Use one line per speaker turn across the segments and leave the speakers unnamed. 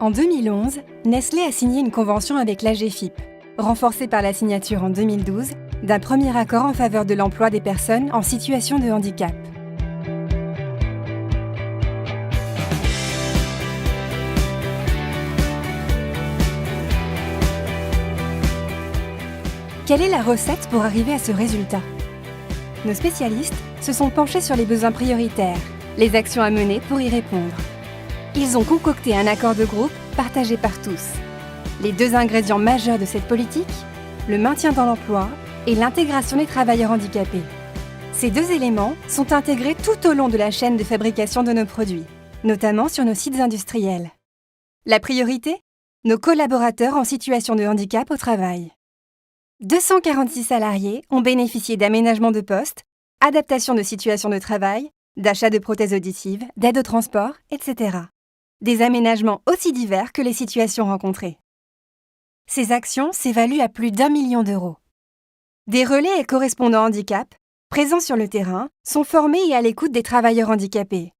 En 2011, Nestlé a signé une convention avec l'AGEFIP, renforcée par la signature en 2012 d'un premier accord en faveur de l'emploi des personnes en situation de handicap. Quelle est la recette pour arriver à ce résultat? Nos spécialistes se sont penchés sur les besoins prioritaires, les actions à mener pour y répondre. Ils ont concocté un accord de groupe partagé par tous. Les deux ingrédients majeurs de cette politique, le maintien dans l'emploi et l'intégration des travailleurs handicapés. Ces deux éléments sont intégrés tout au long de la chaîne de fabrication de nos produits, notamment sur nos sites industriels. La priorité? Nos collaborateurs en situation de handicap au travail. 246 salariés ont bénéficié d'aménagements de poste, adaptation de situation de travail, d'achat de prothèses auditives, d'aide au transport, etc. Des aménagements aussi divers que les situations rencontrées. Ces actions s'évaluent à plus d'1 million d'euros. Des relais et correspondants handicap, présents sur le terrain, sont formés et à l'écoute des travailleurs handicapés.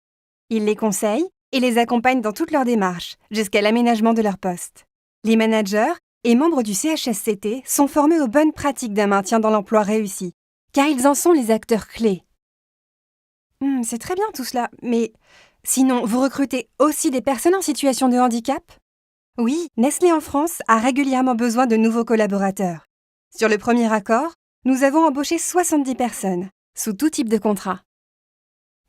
Ils les conseillent et les accompagnent dans toutes leurs démarches, jusqu'à l'aménagement de leur poste. Les managers et membres du CHSCT sont formés aux bonnes pratiques d'un maintien dans l'emploi réussi, car ils en sont les acteurs clés. C'est très bien tout cela, mais sinon, vous recrutez aussi des personnes en situation de handicap? Oui, Nestlé en France a régulièrement besoin de nouveaux collaborateurs. Sur le premier accord, nous avons embauché 70 personnes, sous tout type de contrat.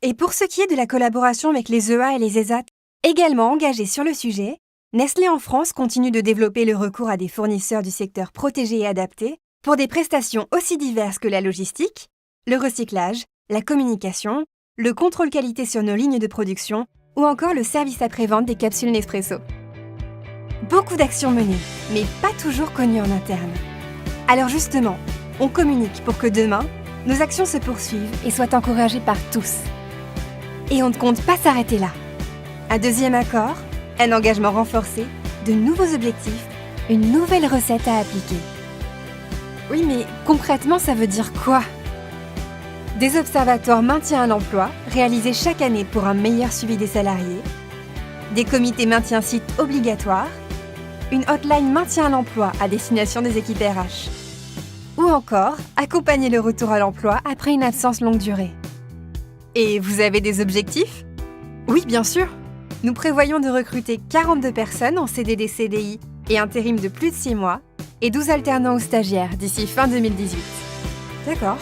Et pour ce qui est de la collaboration avec les EA et les ESAT, également engagés sur le sujet, Nestlé en France continue de développer le recours à des fournisseurs du secteur protégé et adapté pour des prestations aussi diverses que la logistique, le recyclage, la communication, le contrôle qualité sur nos lignes de production ou encore le service après-vente des capsules Nespresso. Beaucoup d'actions menées, mais pas toujours connues en interne. Alors justement, on communique pour que demain, nos actions se poursuivent et soient encouragées par tous. Et on ne compte pas s'arrêter là. Un deuxième accord, un engagement renforcé, de nouveaux objectifs, une nouvelle recette à appliquer. Oui, mais concrètement, ça veut dire quoi? Des observatoires maintien à l'emploi, réalisés chaque année pour un meilleur suivi des salariés, des comités maintien site obligatoires, une hotline maintien à l'emploi à destination des équipes RH, ou encore accompagner le retour à l'emploi après une absence longue durée. Et vous avez des objectifs? Oui, bien sûr. Nous prévoyons de recruter 42 personnes en CDD-CDI et intérim de plus de 6 mois et 12 alternants ou stagiaires d'ici fin 2018. D'accord.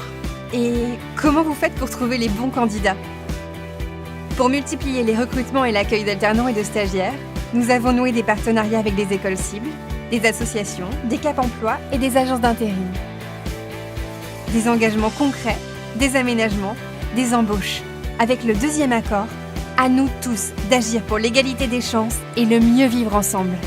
Et comment vous faites pour trouver les bons candidats? Pour multiplier les recrutements et l'accueil d'alternants et de stagiaires, nous avons noué des partenariats avec des écoles cibles, des associations, des Cap Emploi et des agences d'intérim. Des engagements concrets, des aménagements, des embauches. Avec le deuxième accord, à nous tous d'agir pour l'égalité des chances et le mieux vivre ensemble.